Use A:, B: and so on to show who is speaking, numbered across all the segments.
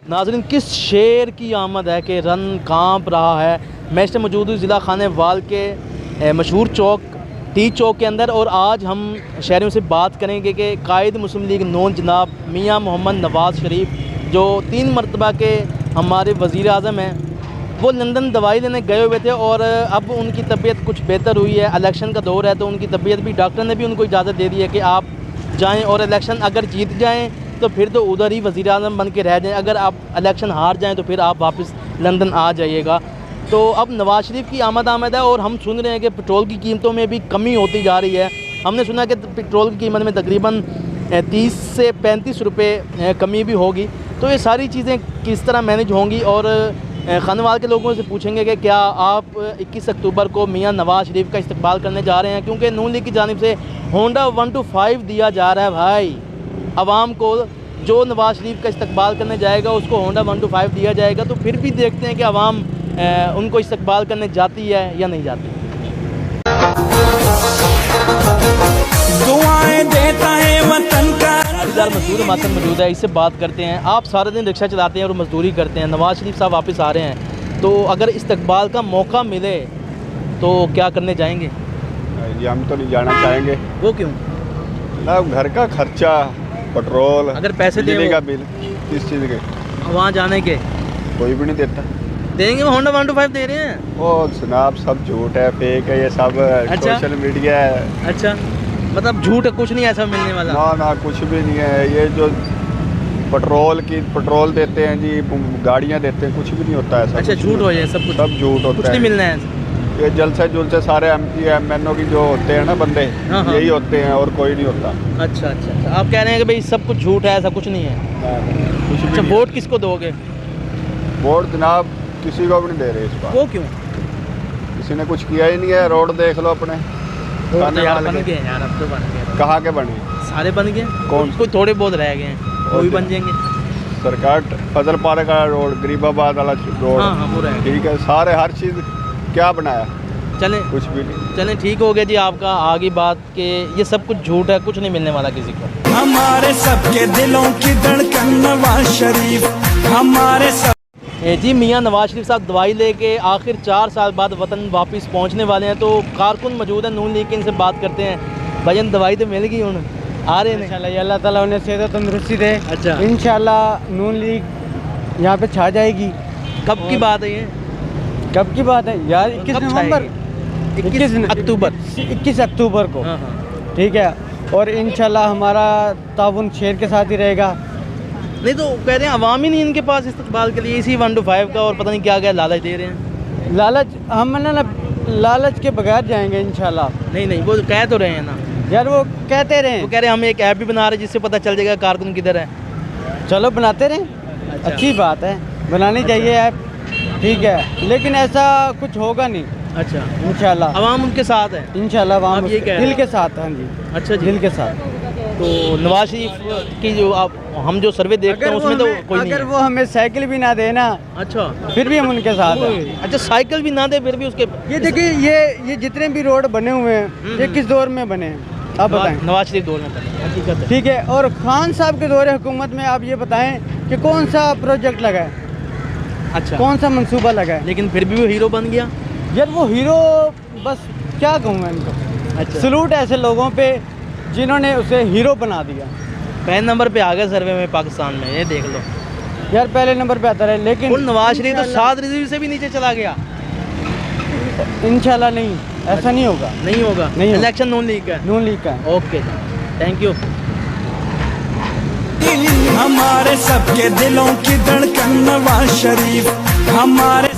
A: नाज़रीन, किस शेर की आमद है कि रन कांप रहा है। मैं इस मौजूद हूँ ज़िला खाने वाल के मशहूर चौक टी चौक के अंदर, और आज हम शहरियों से बात करेंगे कि कायद मुस्लिम लीग नून जनाब मियाँ मोहम्मद नवाज़ शरीफ, जो 3 मरतबा के हमारे वज़ीर आज़म हैं, वो लंदन दवाई लेने गए हुए थे और अब उनकी तबीयत कुछ बेहतर हुई है। इलेक्शन का दौर है तो उनकी तबीयत भी, डॉक्टर ने भी उनको इजाज़त दे दी है कि आप जाएँ, और इलेक्शन अगर जीत जाएँ तो फिर तो उधर ही वज़ीर आज़म बन के रह जाएँ, अगर आप इलेक्शन हार जाएँ तो फिर आप वापस लंदन आ जाइएगा। तो अब नवाज़ शरीफ की आमद है और हम सुन रहे हैं कि पेट्रोल की कीमतों में भी कमी होती जा रही है। हमने सुना कि पेट्रोल की कीमत में तकरीबन 30 से 35 रुपये कमी भी होगी। तो ये सारी चीज़ें किस तरह मैनेज होंगी, और खानेवाल के लोगों से पूछेंगे कि क्या आप 21 अक्टूबर को मियाँ नवाज़ शरीफ का इस्तकबाल करने जा रहे हैं, क्योंकि नून लीग की जानिब से होंडा 125 दिया जा रहा है भाई आवाम को। जो नवाज़ शरीफ का इस्तकबाल करने जाएगा उसको होंडा 125 दिया जाएगा। तो फिर भी देखते हैं कि आवाम उनको इस्तकबाल करने जाती है या नहीं जाती।
B: दुआएं देता है वतन का
A: मजदूर हमारे मौजूद है, इससे बात करते हैं। आप सारे दिन रिक्शा चलाते हैं और मजदूरी करते हैं, नवाज़ शरीफ साहब वापस आ रहे हैं, तो अगर इस्तकबाल का मौका मिले तो क्या करने जाएंगे?
C: जी हम तो नहीं जाना चाहेंगे।
A: वो क्यों?
C: ना घर का खर्चा, पेट्रोल,
A: अगर पैसे
C: बिजली का बिल, किस चीज़ के
A: वहाँ जाने के
C: कोई भी नहीं देता।
A: देंगे, होंडा 125 दे रहे हैं।
C: वो जनाब सब झूठ है, फेक है, ये सब
A: अच्छा?
C: सोशल मीडिया है।
A: अच्छा, मतलब झूठ है, कुछ नहीं ऐसा मिलने वाला?
C: ना कुछ भी नहीं है। ये जो पेट्रोल देते हैं जी, गाड़ियाँ देते हैं, कुछ भी नहीं होता है।
A: अच्छा, झूठ हो जाए सब कुछ?
C: सब झूठ होता है,
A: कुछ नहीं मिलना है।
C: ये जलसे सारे MP MNO की जो होते हैं ना बंदे,
A: हाँ।
C: यही होते हैं और कोई नहीं होता।
A: अच्छा, आप कह रहे हैं कि भाई सब कुछ झूठ है, ऐसा कुछ नहीं है?
C: कुछ भी
A: अच्छा,
C: नहीं।
A: वोट किसको दोगे?
C: वोट जनाब किसी को भी नहीं दे रहे इस बार।
A: वो क्यों?
C: किसी ने कुछ किया ही नहीं है। रोड देख लो अपने,
A: तो यार बन गए यार, अब तो बन गए।
C: कहाँ के बने?
A: सारे बन गए।
C: कौन?
A: कोई थोड़े बहुत रह गए हैं, वो भी बन जाएंगे।
C: सरकार फजल पारे का रोड, गरीबाबाद वाला रोड,
A: हाँ वो रह गए।
C: ठीक है। सारे हर चीज़ क्या बनाया?
A: चलें,
C: कुछ भी नहीं।
A: चलें, ठीक हो गया जी आपका आगे बात के ये सब कुछ झूठ है, कुछ नहीं मिलने वाला किसी को।
B: हमारे सबके दिलों की धड़कन नवाज शरीफ, हमारे सब
A: जी मियाँ नवाज शरीफ साहब दवाई लेके आखिर 4 साल बाद वतन वापस पहुंचने वाले हैं। तो कारकुन मौजूद है नून लीग के, इनसे बात करते हैं। भजन दवाई तो मिल गई, हूँ आ रहे हैं
D: इंशाल्लाह, अल्लाह ताला उन्हें सेहत तंदुरुस्ती दे।
A: अच्छा,
D: इंशाल्लाह नून लीग यहाँ पे छा जाएगी।
A: कब की बात है ये?
D: कब की बात है यार? 21 नवंबर,
A: 21 अक्टूबर
D: 21 अक्टूबर को,
A: हाँ।
D: ठीक है। और इंशाल्लाह हमारा ताउन शेर के साथ ही रहेगा।
A: नहीं तो कह रहे हैं अवाम ही नहीं इनके पास इस्तकबाल के लिए, इसी 125 का और पता नहीं क्या लालच दे रहे हैं।
D: लालच हम ना लालच के बगैर जाएंगे इंशाल्लाह।
A: नहीं वो कह तो रहे हैं ना
D: यार, वो कहते रहे,
A: वो कह रहे हैं हम एक ऐप भी बना रहे हैं जिससे पता चल जाएगा कारकुन किधर है।
D: चलो बनाते रहें,
A: अच्छा।
D: अच्छी बात है, बनानी चाहिए ऐप, ठीक है। लेकिन ऐसा कुछ होगा नहीं।
A: अच्छा,
D: इंशाल्लाह
A: अवाम उनके साथ है।
D: इंशाल्लाह
A: आप
D: वहाँ
A: ये कह रहे
D: दिल
A: हैं?
D: के साथ, हाँ जी,
A: अच्छा जी,
D: दिल के साथ।
A: तो नवाज शरीफ की जो आप हम जो सर्वे देखते हैं उसमें तो कोई नहीं
D: अगर
A: है।
D: वो हमें साइकिल भी ना देना
A: अच्छा,
D: फिर भी हम उनके साथ हैं।
A: अच्छा, साइकिल भी ना दे फिर भी उसके।
D: ये देखिए, ये जितने भी रोड बने हुए हैं, ये किस दौर में बने हैं आप बताएं?
A: नवाज शरीफ दौर में बने, हकीकत है।
D: ठीक है। और खान साहब के दौरे हुकूमत में आप ये बताएं कि कौन सा प्रोजेक्ट लगा है,
A: अच्छा,
D: कौन सा मंसूबा लगा है?
A: लेकिन फिर भी वो हीरो बन गया।
D: यार वो हीरो, बस क्या कहूँ मैं इनको।
A: अच्छा,
D: सलूट ऐसे लोगों पे जिन्होंने उसे हीरो बना दिया।
A: पहले नंबर पे आ गया सर्वे में पाकिस्तान में, ये देख लो
D: यार पहले नंबर पे आता रहे, लेकिन
A: और नवाज शरीफ तो 7 रिजर्व से भी नीचे चला गया।
D: इंशाल्लाह नहीं, ऐसा नहीं होगा।
A: नहीं होगा,
D: नहीं होगा।
A: इलेक्शन नून लीग का है।
D: नून लीग का है।
A: Okay, thank you.
B: हमारे सबके दिलों की धड़कन नवाज शरीफ, हमारे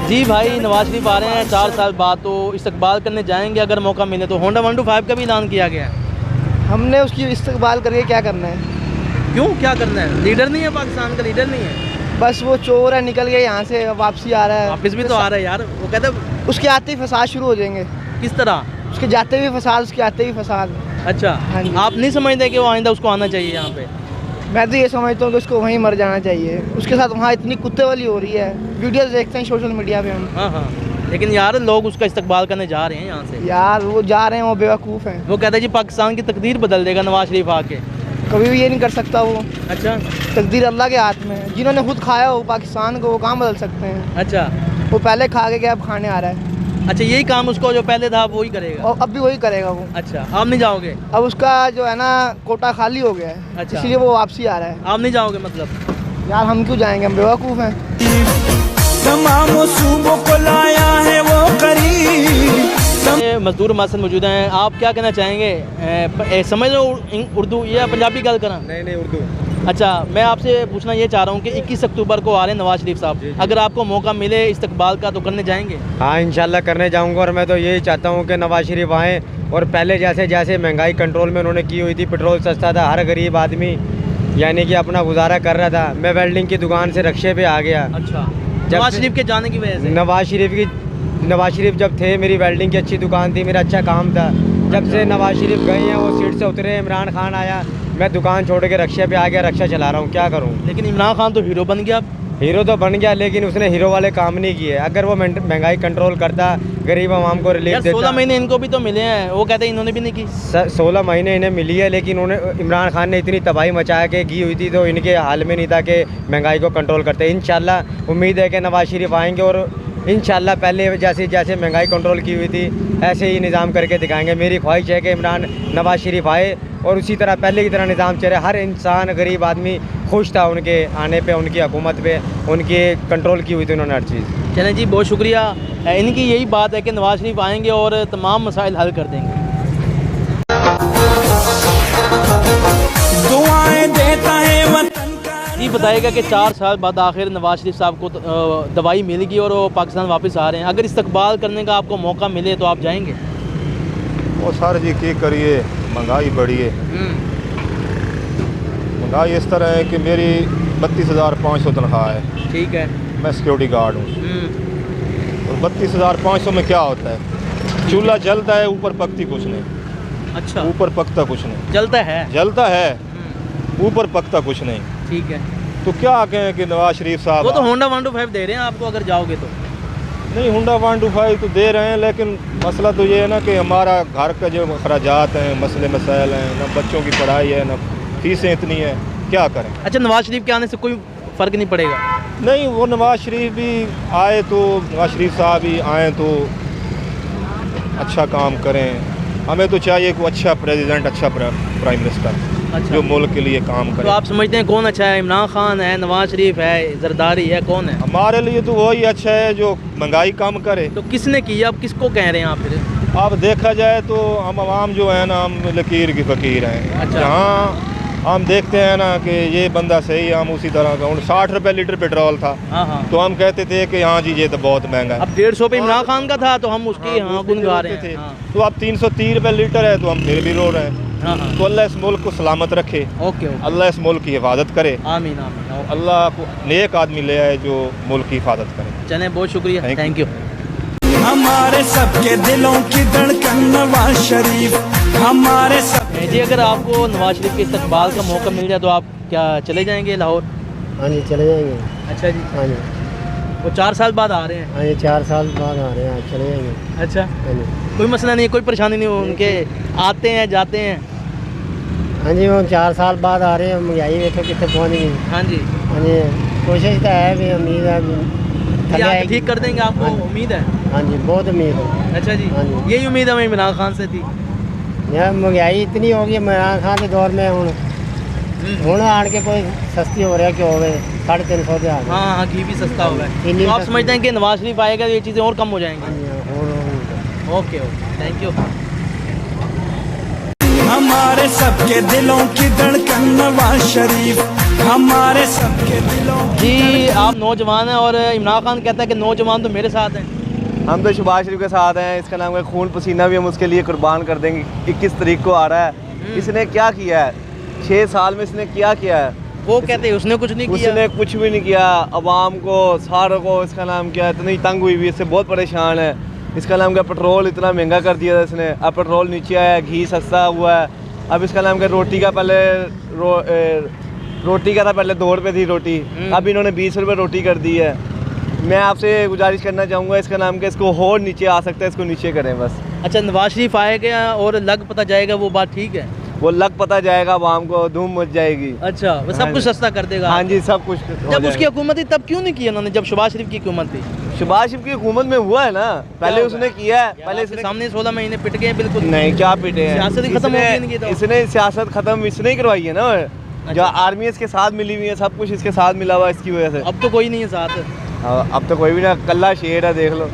A: जी भाई, नवाज शरीफ आ रहे हैं 4 साल बाद, तो इस्तकबाल करने जाएंगे अगर मौका मिले तो। होंडा 125 का भी ऐलान किया गया है।
E: हमने उसकी इस्तकबाल करके क्या करना है?
A: क्यों, क्या करना है? लीडर नहीं है, पाकिस्तान का लीडर नहीं है।
E: बस वो चोर है, निकल गया यहाँ से, वापसी आ रहा है।
A: वापस भी तो आ रहा है यार, वो कहते हैं।
E: उसके आते ही फसाद शुरू हो जाएंगे।
A: किस तरह?
E: उसके जाते भी फसाद, उसके आते भी फसाद।
A: अच्छा,
E: हाँ जी।
A: आप नहीं समझते कि वो आइंदा उसको आना चाहिए यहाँ पे?
E: मैं तो ये समझता हूँ कि उसको वहीं मर जाना चाहिए। उसके साथ वहाँ इतनी कुत्ते वाली हो रही है, वीडियोस देखते हैं सोशल मीडिया पे हम।
A: हाँ, लेकिन यार लोग उसका इस्तकबाल करने जा रहे हैं यहाँ से।
E: यार वो जा रहे हैं, वो बेवकूफ़ हैं।
A: वो कहते हैं जी पाकिस्तान की तकदीर बदल देगा नवाज शरीफ आके।
E: कभी भी ये नहीं कर सकता वो।
A: अच्छा
E: तकदीर अल्लाह के हाथ में है। जिन्होंने खुद खाया हो पाकिस्तान को, वो कहाँ बदल सकते हैं।
A: अच्छा
E: वो पहले खा के गया, अब खाने आ रहा है,
A: अच्छा, यही काम उसको जो पहले था वही करेगा।
E: और अब भी वही करेगा वो।
A: अच्छा, आप नहीं जाओगे?
E: अब उसका जो है ना कोटा खाली हो गया है।
A: अच्छा।
E: इसलिए वो वापसी आ रहा है।
A: आप नहीं जाओगे मतलब?
E: यार हम क्यों जाएंगे, हम बेवकूफ़ हैं।
B: तमाम सूबों को लाया है वो करीब।
A: ये मजदूर हमारे साथ मौजूद हैं, आप क्या कहना चाहेंगे? समझ लो उर्दू या पंजाबी गल करा?
F: नहीं उर्दू।
A: अच्छा, मैं आपसे पूछना ये चाह रहा हूँ कि 21 अक्टूबर को आ रहे हैं नवाज शरीफ साहब, अगर आपको मौका मिले इस्तकबाल का तो करने जाएंगे?
F: हाँ इंशाल्लाह करने जाऊंगा, और मैं तो यही चाहता हूँ कि नवाज शरीफ आएँ और पहले जैसे महंगाई कंट्रोल में उन्होंने की हुई थी, पेट्रोल सस्ता था, हर गरीब आदमी यानी कि अपना गुजारा कर रहा था। मैं वेल्डिंग की दुकान से रक्शे पे आ गया।
A: अच्छा, नवाज शरीफ के जाने की वजह से?
F: नवाज शरीफ जब थे, मेरी वेल्डिंग की अच्छी दुकान थी, मेरा अच्छा काम था। जब से नवाज शरीफ गए हैं, वो सीट से उतरे, इमरान खान आया, मैं दुकान छोड़ के रक्शे पे आ गया, रक्शा चला रहा हूँ, क्या करूँ।
A: लेकिन इमरान खान तो हीरो बन गया।
F: हीरो तो बन गया, लेकिन उसने हीरो वाले काम नहीं किए। अगर वो महंगाई कंट्रोल करता, गरीब आवाम को रिलीफ देता।
A: 16 महीने इनको भी तो मिले हैं, वो कहते हैं इन्होंने भी नहीं की।
F: 16 महीने इन्हें मिली है, लेकिन उन्हें इमरान खान ने इतनी तबाही मचा के की हुई थी, तो इनके हाल में नहीं था कि महंगाई को कंट्रोल करते। इंशाल्लाह उम्मीद है कि नवाज शरीफ आएंगे और इंशाल्लाह पहले जैसे महंगाई कंट्रोल की हुई थी ऐसे ही निज़ाम करके दिखाएंगे। मेरी ख्वाहिश है कि नवाज शरीफ आए और उसी तरह पहले की तरह निज़ाम चले। हर इंसान, गरीब आदमी खुश था उनके आने पे, उनकी हुकूमत पे, उनकी कंट्रोल की हुई थी उन्होंने हर चीज़।
A: चलें जी, बहुत शुक्रिया। इनकी यही बात है कि नवाज शरीफ आएंगे और तमाम मसाइल हल कर देंगे।
B: दुआएं देता है वतन का।
A: ये बताएगा कि 4 साल बाद आखिर नवाज शरीफ साहब को दवाई मिलेगी और वो पाकिस्तान वापस आ रहे हैं, अगर इस्तकबाल करने का आपको मौका मिले तो आप जाएंगे?
G: वो सर जी की करिए, महंगाई बढ़ी है। महंगाई इस तरह है कि मेरी 32,500 तनख्वाह है।
A: ठीक है।
G: मैं सिक्योरिटी गार्ड हूँ, और 32,500 में क्या होता है? चूल्हा जलता है, ऊपर पकती कुछ नहीं।
A: अच्छा,
G: ऊपर पकता कुछ नहीं।
A: जलता है,
G: ऊपर पकता कुछ नहीं।
A: ठीक है।
G: तो क्या कहें कि नवाज शरीफ साहब,
A: वो तो होंडा 125 दे रहे हैं आपको अगर जाओगे तो?
G: नहीं, होंडा 125 तो दे रहे हैं, लेकिन मसला तो ये है ना कि हमारा घर का जो अखराजात हैं, मसले मसाइल हैं, ना बच्चों की पढ़ाई है, ना फीसें इतनी हैं, क्या करें।
A: अच्छा, नवाज शरीफ के आने से कोई फ़र्क नहीं पड़ेगा?
G: नहीं, वो नवाज शरीफ भी आए तो, नवाज शरीफ साहब भी आए तो अच्छा काम करें। हमें तो चाहिए कोई अच्छा प्रेसिडेंट, अच्छा प्राइम मिनिस्टर,
A: अच्छा,
G: जो मुल्क के लिए काम करे।
A: तो आप समझते हैं कौन अच्छा है? इमरान खान है, नवाज शरीफ है, जरदारी है, कौन है?
G: हमारे लिए तो वही अच्छा है जो महंगाई कम करे।
A: तो किसने की? आप किसको कह रहे हैं आप फिर?
G: अब देखा जाए तो हम आवाम जो है ना, हम लकीर की फ़कीर हैं।
A: अच्छा।
G: जहाँ हम देखते हैं ना कि ये बंदा सही है, हम उसी तरह का। 60 रुपये लीटर पेट्रोल था,
A: हाँ,
G: तो हम कहते थे कि हाँ जी ये तो बहुत महंगा है।
A: अब 150 पे इमरान खान का था तो हम उसकी गुन गा रहे
G: थे।
A: हैं। हाँ।
G: तो अब 330 रुपये लीटर है, तो हम फिर भी रो रहे हैं।
A: हाँ, हाँ।
G: तो अल्लाह इस मुल्क को सलामत रखे,
A: ओके,
G: अल्लाह इस मुल्क की हिफाजत करे,
A: आमीन आमीन।
G: अल्लाह को नेक आदमी ले आए जो मुल्क की हिफाजत करे।
A: चलें, बहुत शुक्रिया, थैंक यू।
B: हमारे सबके दिलों की धड़कन नवाज शरीफ, हमारे सब।
A: जी, अगर आपको नवाज शरीफ के इस्तकबाल का मौका मिल जाए तो आप क्या चले जाएंगे लाहौर?
D: हाँ जी चले जाएंगे।
A: अच्छा जी।
D: हाँ जी।
A: वो 4 साल बाद आ रहे हैं?
D: हाँ जी 4 साल बाद आ रहे हैं, चले जाएंगे।
A: अच्छा,
D: हाँ जी।
A: कोई मसला नहीं, कोई परेशानी नहीं, उनके आते हैं जाते हैं?
D: हाँ जी, वो 4 साल बाद आ रहे हैं, महंगाई देखो कितने पहुँच गई।
A: हाँ जी।
D: हाँ जी, कोशिश तो है भी, उम्मीद है भी
A: ये आके ठीक कर देंगे, आपको उम्मीद है?
D: हाँ जी, बहुत उम्मीद है।
A: अच्छा जी,
D: हाँ जी।
A: यही उम्मीद हमें इमरान खान से थी।
D: यार महंगाई इतनी हो गई इमरान खान के दौर में, हूँ आन के कोई सस्ती हो रहा है, क्यों हो गए 350 से आ गए।
A: हाँ हाँ, घी भी सस्ता हो गया है।
D: चीनी
A: तो आप
D: सस्ती।
A: समझते हैं कि नवाज शरीफ आएगा तो ये चीज़ें और कम हो जाएंगी?
D: हाँ जी, हाँ,
A: ओके ओके, थैंक यू।
B: हमारे सबके दिलों की धड़कन नवाज शरीफ, हमारे सबके दिलों की।
A: जी, आप नौजवान हैं और इमरान खान कहता है कि नौजवान तो मेरे साथ हैं।
H: हम तो शहबाज शरीफ के साथ हैं, इसका नाम है खून पसीना भी हम उसके लिए कुर्बान कर देंगे। 21 तारीख को आ रहा है। इसने क्या किया है 6 साल में, इसने क्या किया है?
A: वो कहते हैं उसने कुछ नहीं किया।
H: उसने कुछ भी नहीं किया। अवाम को, सारों को, इसका नाम क्या है, इतनी तंग हुई हुई, इससे बहुत परेशान है। इसका नाम क्या, पेट्रोल इतना महंगा कर दिया था इसने, अब पेट्रोल नीचे आया है, घी सस्ता हुआ है। अब इसका नाम क्या, रोटी का पहले रोटी का था पहले 2 रुपये थी रोटी, अब इन्होंने 20 रुपये रोटी कर दी है। मैं आपसे गुजारिश करना चाहूँगा, इसका नाम क्या, इसको और नीचे आ सकता है, इसको नीचे करें बस।
A: अच्छा, नवाज शरीफ आएगा और लग पता जाएगा, वो बात ठीक है?
H: वो लग पता जाएगा, आवाम को धूम मच जाएगी।
A: अच्छा, वो सब
H: हाँ
A: कुछ
H: जी।
A: सस्ता कर देगा।
H: हाँ जी, सब कुछ हो
A: जब
H: जाएगा।
A: उसकी हुकूमत थी तब क्यों नहीं किया उन्होंने, जब शहबाज शरीफ की हुकूमत थी?
H: शहबाज शरीफ की हुकूमत में हुआ है ना, पहले उसने किया है। पहले
A: इसके सामने 16 महीने पिट गए बिल्कुल।
H: नहीं, क्या पिटे हैं,
A: सियासत ही खत्म हो गई इनकी तो।
H: इसने सियासत खत्म इसने ही करवाई है ना। जो आर्मी इसके साथ मिली हुई है, सब कुछ इसके साथ मिला हुआ है इसकी वजह से।
A: अब तो कोई नहीं है साथ।
H: अब तो कोई भी ना, कल्ला शेर है, देख लो,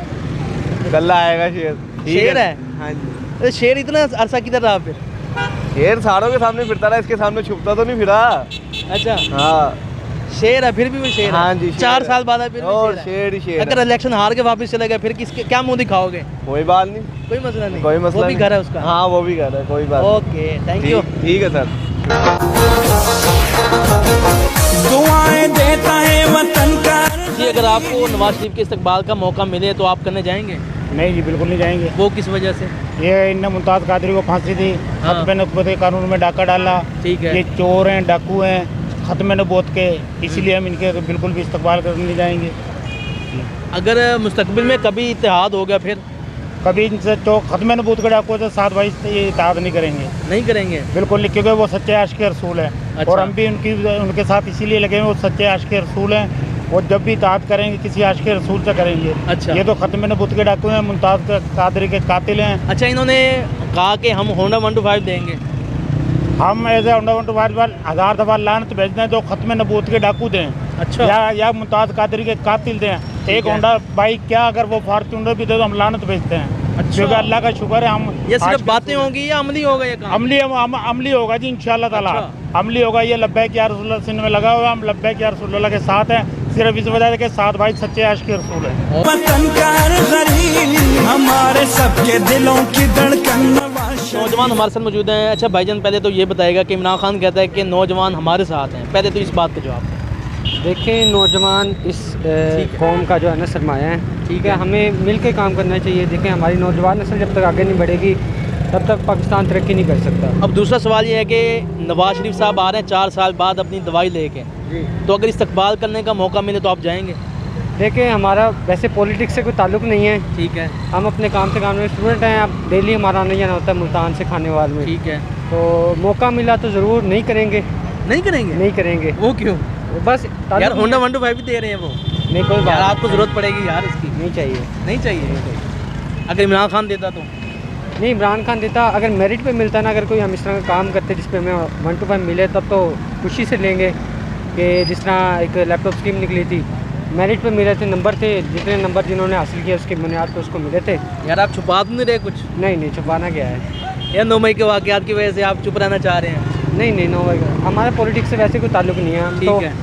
H: कल्ला आएगा शेर। ठीक
A: शेर है?
H: हाँ जी।
A: अरे शेर इतना अरसा किधर रहा फिर?
H: शेर सारों के सामने फिरता रहा, इसके सामने छुपता तो नहीं फिरा।
A: अच्छा,
H: हाँ,
A: शेर है फिर भी वो शेर है।
H: हाँ जी, शेर
A: 4
H: है।
A: साल बाद है फिर भी
H: और
A: शेर है।
H: शेर ही शेर
A: अगर
H: है।
A: इलेक्शन हार के वापस चले गए फिर किसके क्या मुंह दिखाओगे?
H: कोई बात नहीं,
A: कोई मसला नहीं,
H: कोई मसला
A: वो भी
H: नहीं।
A: घर है उसका।
H: हाँ, वो भी घर है, कोई बात
A: ओके, थैंक यू।
H: नहीं। ठीक है सर।
B: दुआएं देता है वतन का।
A: जी, अगर आपको नवाज शरीफ के इस्तकबाल का मौका मिले तो आप करने जाएंगे?
D: नहीं जी, बिल्कुल नहीं जाएंगे।
A: वो किस वजह से?
D: ये इन मुमताज़ कादरी को फांसी दी,
A: हाँ।
D: खत्म नबूवत के कानून में डाका डाला।
A: ठीक है।
D: ये चोर हैं, डाकू हैं, खत्म नबूवत के, इसीलिए हम इनके बिल्कुल भी इस्तकबाल करने नहीं जाएंगे।
A: अगर मुस्तकबिल में कभी इत्तेहाद हो गया फिर?
D: कभी इनसे तो खत्म नबूवत के डाकू से साथ भाई से ये इत्तेहाद नहीं करेंगे,
A: नहीं करेंगे।
D: बिल्कुल नहीं, क्योंकि वो सच्चे आशिक रसूल है।
A: अच्छा।
D: और हम भी उनके साथ इसीलिए लगे हैं, वो सच्चे आशिक रसूल हैं। और जब भी इत्तेहाद करेंगे किसी आशिक रसूल से करेंगे।
A: अच्छा।
D: ये तो खत्म नबूवत के डाकू हैं, मुमताज़ कादरी के कातिल हैं।
A: अच्छा, इन्होंने कहा कि हम होंडा 125 देंगे।
D: हम एज ए 1000 दफ़ा लानत भेज दें तो खत्म नबूवत के डाकू दें।
A: अच्छा।
D: या मुमताज़ कादरी के कातिल दें। एक
A: है।
D: होंडा बाइक क्या, अगर वो फार्चूनर भी दे तो हम लानत भेजते हैं।
A: अच्छा।
D: क्योंकि अल्लाह का शुक्र है हम
A: ये सिर्फ
D: आज के
A: बातें होंगी या अमली होगा ये काम?
D: अमली होगा जी, इंशाअल्लाह ताला
A: अच्छा।
D: अमली होगा। ये लब्बैक या रसूलुल्लाह सिंह में लगा हुआ है, हम लब्बैक या रसूलुल्लाह के साथ हैं, सिर्फ इस वजह से कि साथ भाई सच्चे आशिक रसूल हैं।
B: वतन का गरीब हमारे सबके दिलों की धड़कन नवाज शरीफ।
A: नौजवान हमारे साथ मौजूद हैं। अच्छा भाईजान, पहले तो ये बताएगा कि इमरान खान कहता है कि नौजवान हमारे साथ हैं, पहले तो इस बात का जवाब।
I: देखें, नौजवान इस कौम का जो है ना सरमाया है। ठीक है, हमें मिल के काम करना चाहिए। देखें, हमारी नौजवान नस्ल जब तक आगे नहीं बढ़ेगी तब तक पाकिस्तान तरक्की नहीं कर सकता।
A: अब दूसरा सवाल ये है कि नवाज शरीफ साहब आ रहे हैं 4 साल बाद अपनी दवाई लेके, तो अगर इस्तकबाल करने का मौका मिले तो आप जाएंगे?
I: देखें, हमारा वैसे पॉलिटिक्स से कोई ताल्लुक नहीं है।
A: ठीक है।
I: हम अपने काम से काम में स्टूडेंट हैं। अब डेली हमारा आना जाना होता है मुल्तान से खानेवाल में।
A: ठीक है।
I: तो मौका मिला तो ज़रूर नहीं करेंगे।
A: नहीं करेंगे?
I: नहीं करेंगे।
A: वो क्यों?
I: बस
A: यार होंडा 125 भी दे रहे हैं वो।
I: नहीं, कोई
A: यार
I: बात
A: आपको ज़रूरत पड़ेगी यार इसकी।
I: नहीं चाहिए।
A: नहीं चाहिए? अगर इमरान खान देता तो?
I: नहीं, इमरान खान देता, अगर मेरिट पे मिलता ना, अगर कोई हम इस तरह का काम करते जिस पे हमें 125 मिले तब तो खुशी से लेंगे। कि जिस तरह एक लैपटॉप स्कीम निकली थी, मेरिट पे मिले थे, नंबर थे, जितने नंबर जिन्होंने हासिल किया उसके बुनियाद पे उसको मिले थे।
A: यार आप छुपा तो नहीं रहे कुछ?
I: नहीं, छुपाना क्या है
A: या 9 मई के वाक़यात की वजह से आप चुप रहना चाह रहे हैं?
I: नहीं, नो, हमारा पॉलिटिक्स से वैसे कोई ताल्लुक नहीं है। हम
A: ठीक
I: तो
A: है।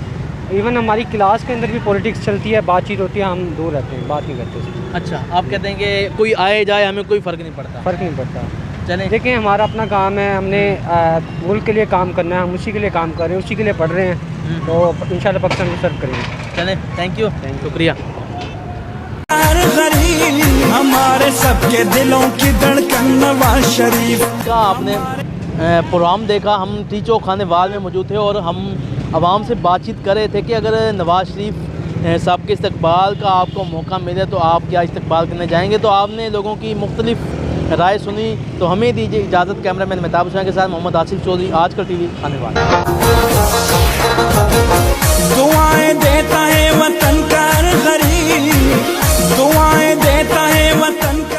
I: इवन हमारी क्लास के अंदर भी पॉलिटिक्स चलती है, बातचीत होती है, हम दूर रहते हैं, बात नहीं करते उससे।
A: अच्छा, आप कहते हैं कि कोई आए जाए हमें कोई फ़र्क नहीं पड़ता?
I: फ़र्क नहीं पड़ता।
A: चलें।
I: देखें, हमारा अपना काम है, हमने मुल्क के लिए काम करना है, हम उसी के लिए काम कर रहे हैं, उसी के लिए पढ़ रहे हैं। तो इंशाल्लाह पाकिस्तान को सर्व करेंगे।
A: चलें, थैंक यू, शुक्रिया।
B: गरीब हमारे सबके दिलों की धड़कन नवाज शरीफ
A: का आपने प्रोग्राम देखा, हम टी चौक खानेवाल में मौजूद थे और हम आवाम से बातचीत कर रहे थे कि अगर नवाज शरीफ साहब के इस्तकबाल का आपको मौका मिले तो आप क्या इस्तकबाल करने जाएंगे? तो आपने लोगों की मुख्तलिफ राय सुनी। तो हमें दीजिए इजाज़त। कैमरामैन मेहताब हुसैन के साथ मोहम्मद आसिफ चौधरी, आजकल TV खानेवाल।
B: दुआएं देता है वतन का गरीब, दुआएं देता है वतन का